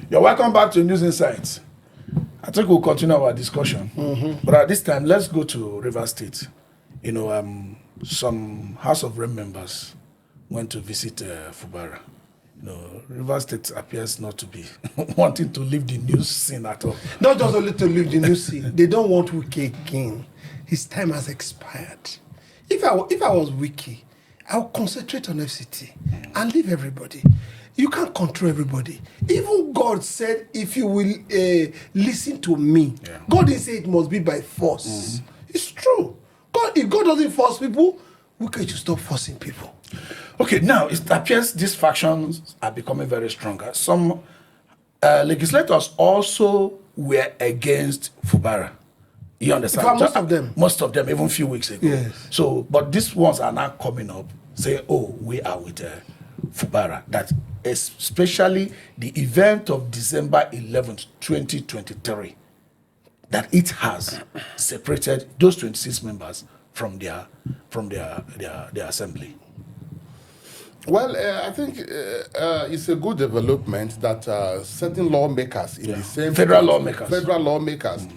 You're welcome back to News Insights. I think we'll continue our discussion. But at this time, let's go to Rivers State. You know, some House of Rep members went to visit Fubara. You know, Rivers State appears not to be wanting to leave the news scene at all. Not just only to leave the news scene. They don't want Wike again. His time has expired. If I was Wike, I would concentrate on FCT and leave everybody. You can't control everybody. Even God said, if you will listen to me, God didn't say it must be by force. It's true. If God doesn't force people, we can just stop forcing people. Okay, now it appears these factions are becoming very stronger. Some legislators also were against Fubara. You understand? Most of them, even a few weeks ago. Yes. So, but these ones are now coming up, saying, oh, we are with Fubara. That especially the event of December 11th, 2023, that it has separated those 26 members from their assembly. Well, I think it's a good development that certain lawmakers in the same federal lawmakers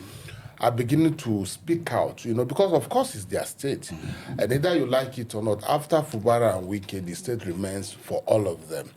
are beginning to speak out, you know, because of course it's their state. And either you like it or not, after Fubara and Wike, the state remains for all of them.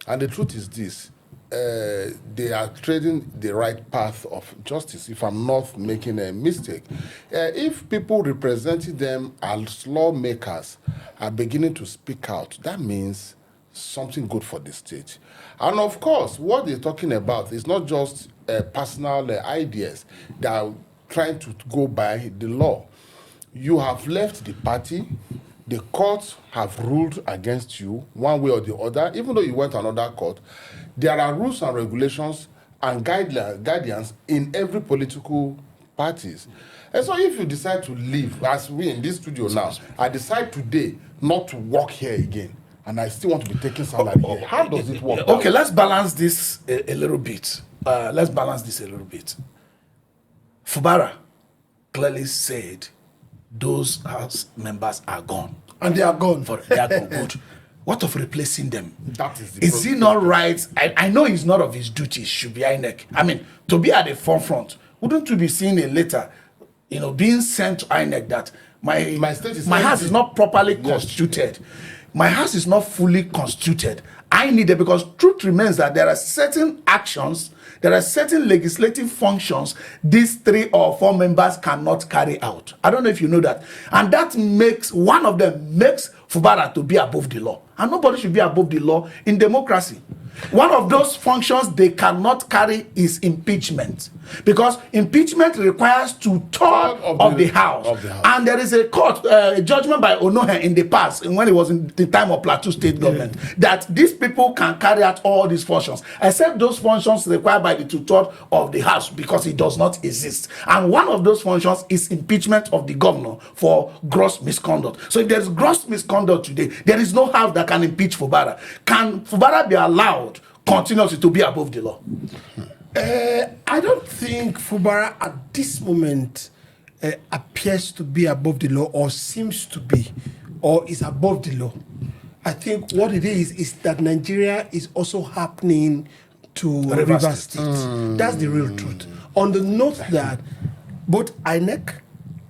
And the truth is this, they are treading the right path of justice, if I'm not making a mistake. If people representing them as lawmakers are beginning to speak out, that means something good for the state. And of course, what they're talking about is not just personal ideas. They are trying to go by the law. You have left the party. The courts have ruled against you one way or the other, even though you went to another court. There are rules and regulations and guidance in every political parties. And so if you decide to leave, as we in this studio now, I decide today not to work here again, and I still want to be taking salary here. How does it work? Okay, let's balance this a little bit. Fubara clearly said those House members are gone. And they are gone. They are gone. Good. What of replacing them? That is he not right? I know it's not of his duty, should be INEC. I mean, to be at the forefront, wouldn't you be seeing a letter, you know, being sent to INEC that my house is not properly constituted. My house is not fully constituted. I need it, because truth remains that there are certain actions, there are certain legislative functions these 3 or 4 members cannot carry out. I don't know if you know that. And that makes, one of them makes Fubara to be above the law. And nobody should be above the law in democracy. One of those functions they cannot carry is impeachment, because impeachment requires 2/3 of the House. And there is a court judgment by Onohe in the past, when it was in the time of Plateau State government, that these people can carry out all these functions, except those functions required by the 2/3 of the House, because it does not exist. And one of those functions is impeachment of the governor for gross misconduct. So if there's gross misconduct today, there is no house that can impeach Fubara. Can Fubara be allowed continuously to be above the law? I don't think Fubara at this moment appears to be above the law, or seems to be, or is above the law. I think what it is that Nigeria is also happening to Rivers State. That's the real truth. On the note that both INEC,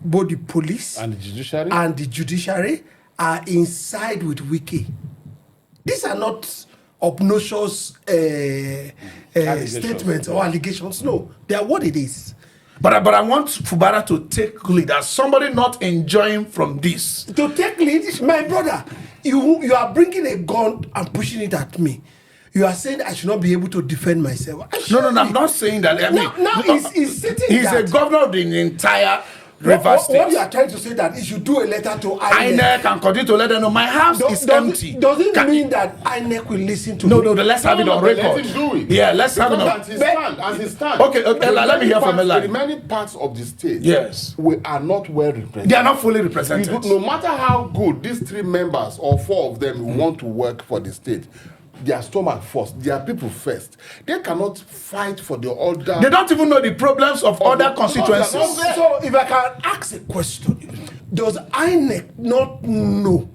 both the police and the judiciary are inside with Wike. These are not obnoxious statements or allegations. No, they are what it is. But I want Fubara to take lead as somebody not enjoying from this. To take lead, my brother, you are bringing a gun and pushing it at me. You are saying I should not be able to defend myself. No, I'm not saying that. I mean, now he's sitting. He's a governor of the entire Rivers State. What you are trying to say that he should do a letter to INEC and continue to let them know my house is empty. Does it mean that INEC will listen to No, let's have it on record. Let him do it. Yeah, let's have it on as he stands. Okay, let me hear from Eli. The many parts of the state, yes, we are not well represented. They are not fully represented. No matter how good these 3 members or 4 of them want to work for the state, their stomach first, their people first. They cannot fight for the order. They don't even know the problems of other constituencies. So if I can ask a question, does INEC not know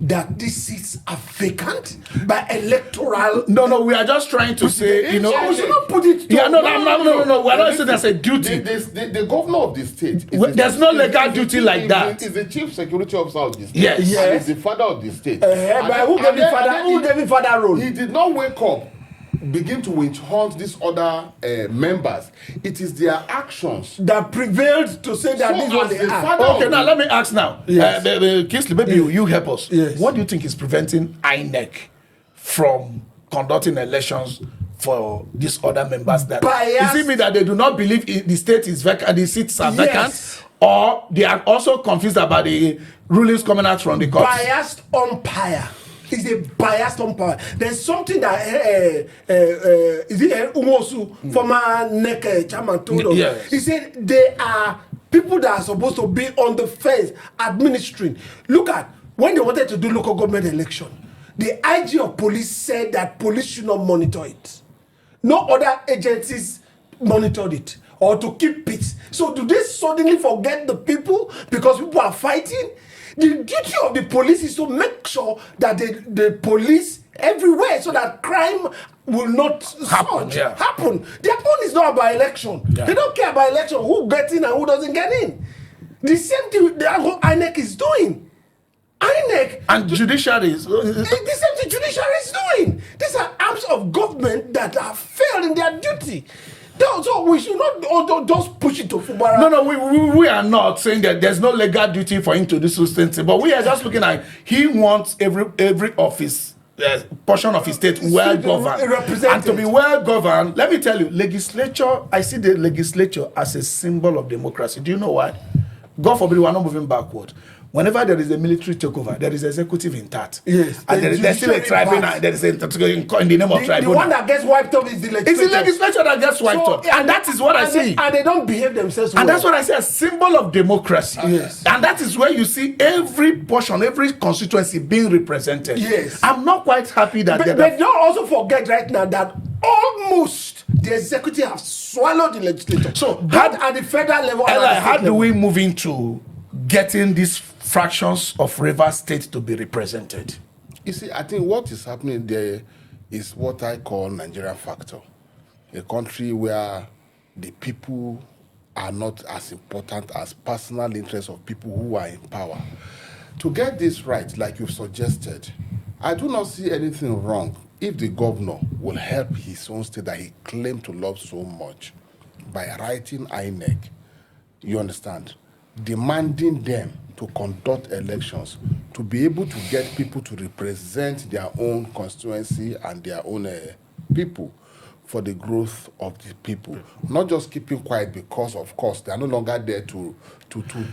that these seats are vacant by electoral? No, we are just trying to say, we should not put it. No. We're not saying that's a duty. The governor of the state. There's no legal duty like that. Is the chief security officer of the state. Yes. And is the father of the state. But who gave the father role? He did not wake up, begin to witch hunt these other members. It is their actions that prevailed to say that this was the act. Okay, now let me ask now. Yes. Kingsley, maybe you help us. Yes. What do you think is preventing INEC from conducting elections for these other members? That Bias. Is it mean that they do not believe the state is vacant, the seats are Yes. vacant, or they are also confused about the rulings coming out from the courts? Biased umpire. Is a biased umpire. There's something that is it Umosu, former NEC chairman, told us. Yes. He said they are people that are supposed to be on the fence administering. Look at when they wanted to do local government election, the IG of police said that police should not monitor it. No other agencies monitored it or to keep peace. So do they suddenly forget the people because people are fighting? The duty of the police is to make sure that the police everywhere so that crime will not Happen. Their own is not about election. Yeah. They don't care about election, who gets in and who doesn't get in. The same thing the INEC is doing. INEC And judiciary is... the same thing judiciary is doing. These are arms of government that have failed in their duty. So we should not just push it to Fubara. No, we are not saying that there's no legal duty for him to do something, but we are just looking at he wants every office, portion of his state well governed. And to be well governed, let me tell you, legislature, I see the legislature as a symbol of democracy. Do you know why? God forbid we are not moving backward. Whenever there is a military takeover, there is executive intact. Yes. And there's still a tribunal. There is in the name of tribunal. The one that gets wiped up is the legislature. It's the legislature that gets wiped up. And that is what I see. And they don't behave themselves well. And that's what I say, a symbol of democracy. Yes. And that is where you see every portion, every constituency being represented. Yes. I'm not quite happy that... But don't also forget right now that almost the executive have swallowed the legislature. So both at the federal level and Eli, at the how state do level. we move into getting these fractions of Rivers State to be represented? You see, I think what is happening there is what I call Nigerian factor. A country where the people are not as important as personal interests of people who are in power. To get this right, like you've suggested, I do not see anything wrong if the governor will help his own state that he claimed to love so much by writing INEC, you understand, demanding them to conduct elections, to be able to get people to represent their own constituency and their own people for the growth of the people. Not just keeping quiet because, of course, they are no longer there to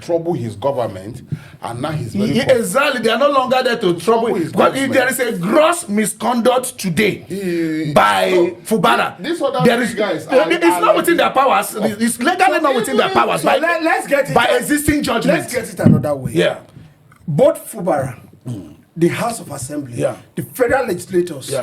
trouble his government, and now he's very... Exactly, they are no longer there to trouble his government. But if there is a gross misconduct today by Fubara, these other guys it's not within their powers. It's legally not within their powers. So let's get it by existing judgment. Let's get it another way. Yeah. Both Fubara, the House of Assembly, the federal legislators,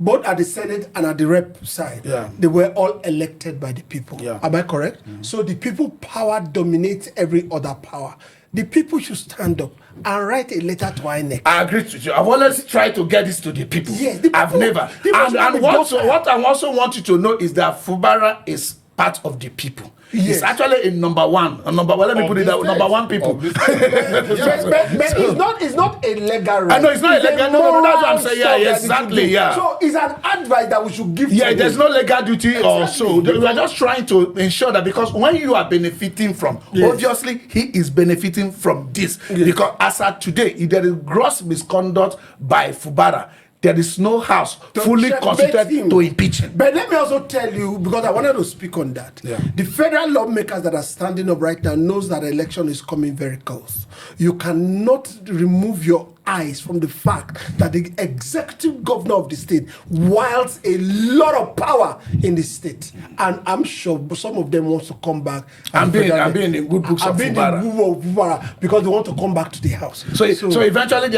both at the Senate and at the Rep side, they were all elected by the people. Am I correct? So the people power dominates every other power. The people should stand up and write a letter to INEC. I agree with you. I've always tried to get this to the people. Yes, the people, I've never. And what I also want you to know is that Fubara is part of the people. Yes. It's actually in number one. Let me put it that number one people. But it's not a legal right. I know it's not illegal. No, that's what I'm saying. Yeah, exactly. Yeah. So it's an advice that we should give. Yeah, to there's them. no legal duty or so. We are just trying to ensure that, because when you are benefiting from, obviously he is benefiting from this. Because as at today, if there is gross misconduct by Fubara, there is no house fully constituted to impeach him. But let me also tell you, because I wanted to speak on that. The federal lawmakers that are standing up right now knows that the election is coming very close. You cannot remove your eyes from the fact that the executive governor of the state wields a lot of power in the state, and I'm sure some of them wants to come back. I'm being in the good books of Fubara, because they want to come back to the house. So eventually,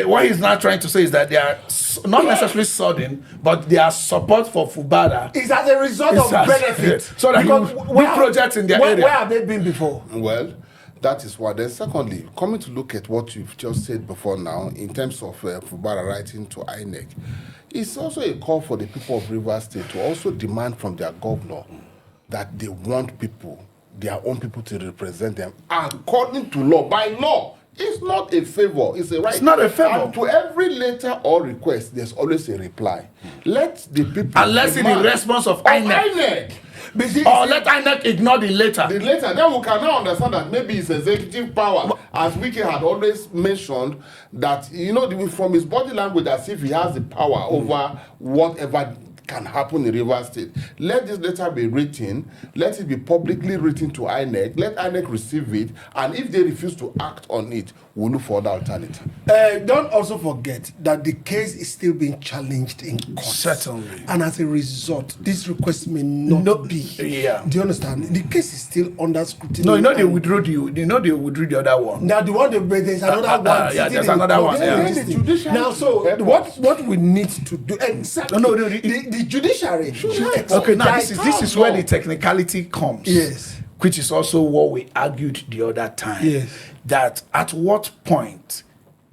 what he's now trying to say is that they are not necessarily sudden, but their support for Fubara is as a result of benefit. So that because we projects in their area. Where have they been before? Well, That is why. Then secondly, coming to look at what you've just said before now, in terms of Fubara writing to INEC, it's also a call for the people of Rivers State to also demand from their governor that they want people, their own people, to represent them according to law. By law, it's not a favor, it's a right. It's not a favor. And to every letter or request, there's always a reply. Let the people... Unless in the response of INEC. Or let INEC ignore the letter. The letter, then we can now understand that maybe it's executive power, as Wike had always mentioned, that, you know, from his body language, as if he has the power over whatever can happen in Rivers State. Let this letter be written, let it be publicly written to INEC, let INEC receive it, and if they refuse to act on it, we'll look for other alternative. Don't also forget that the case is still being challenged in court. Certainly. And as a result, this request may not be. Yeah. Do you understand? The case is still under scrutiny. No, you know they withdrew the other one. Now the one there's another one. Yeah, there's another one. Yeah. Now, so what we need to do exactly? The judiciary should okay. Now this is where the technicality comes. Yes. Which is also what we argued the other time. Yes. That at what point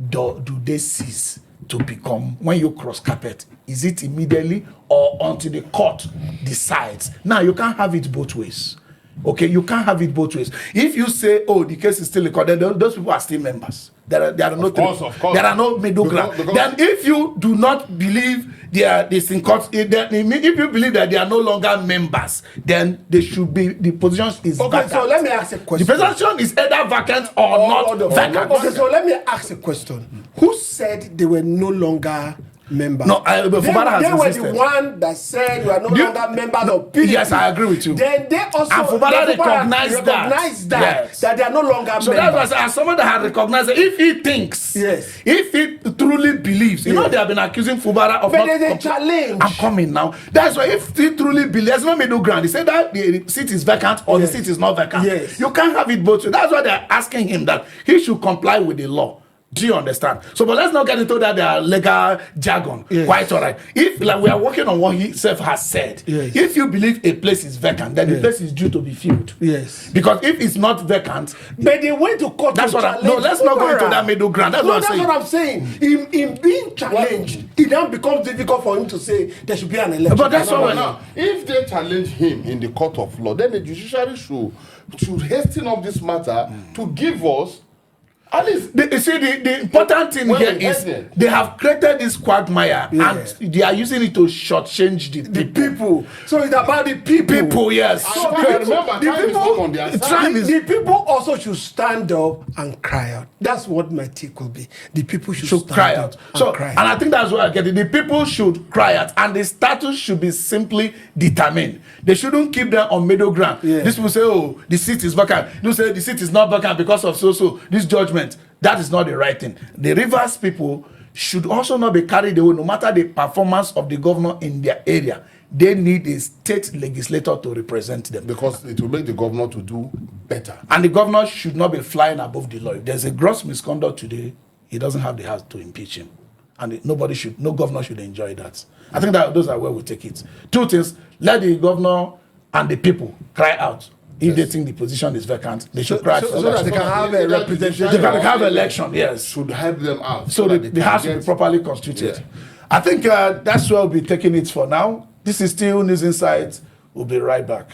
do they cease to become, when you cross carpet, is it immediately or until the court decides? Now you can't have it both ways. Okay, you can't have it both ways. If you say, oh, the case is still in court, then those people are still members. There are no there are no middle ground. Then if you do not believe they are this in court, if you believe that they are no longer members, then they should be, the position is vacant. So let me ask a question. The position is either vacant or not vacant. Okay, so let me ask a question. Who said they were no longer members? No, Fubara has insisted. They were the one that said you are no longer members of PDP. Yes, I agree with you. Then they also and Fubara recognized that that they are no longer members. So that was as someone that had recognized that if he thinks, yes, if he truly believes, you know, they have been accusing Fubara of but there's a challenge. I'm coming now. That's why if he truly believes, there's no middle ground. He said that the seat is vacant or the seat is not vacant. Yes. You can't have it both ways. That's why they're asking him that he should comply with the law. Do you understand? So, but let's not get into that. They are legal jargon. Yes. Quite all right. If like we are working on what he himself has said, yes, if you believe a place is vacant, then the place is due to be filled. Yes. Because if it's not vacant, but they went to court. That's what I'm. No, let's not go into that middle ground. That's what I'm saying. In being challenged, it now becomes difficult for him to say there should be an election. But that's what now. If they challenge him in the court of law, then the judiciary should hasten up this matter to give us. At least you see, the important thing here is they have created this quagmire, and they are using it to shortchange the people. So it's about the people. People, yes. So the people also should stand up and cry out. That's what my take will be. The people should cry out. And I think that's what I get it. The people should cry out, and the status should be simply determined. They shouldn't keep them on middle ground. Yeah. These people say, oh, the seat is vacant. You say the seat is not vacant because of this judgment. That is not the right thing. The Rivers people should also not be carried away, no matter the performance of the governor in their area. They need a state legislator to represent them. Because it will make the governor to do better. And the governor should not be flying above the law. If there's a gross misconduct today, he doesn't have the house to impeach him. And no governor should enjoy that. I think that those are where we take it. Two things: let the governor and the people cry out. If they think the position is vacant, they should cry so that they can have a representation. They can have election, yes. Should help them out. So the house should be properly constituted. Yeah. I think that's where we'll be taking it for now. This is still News Insights. We'll be right back.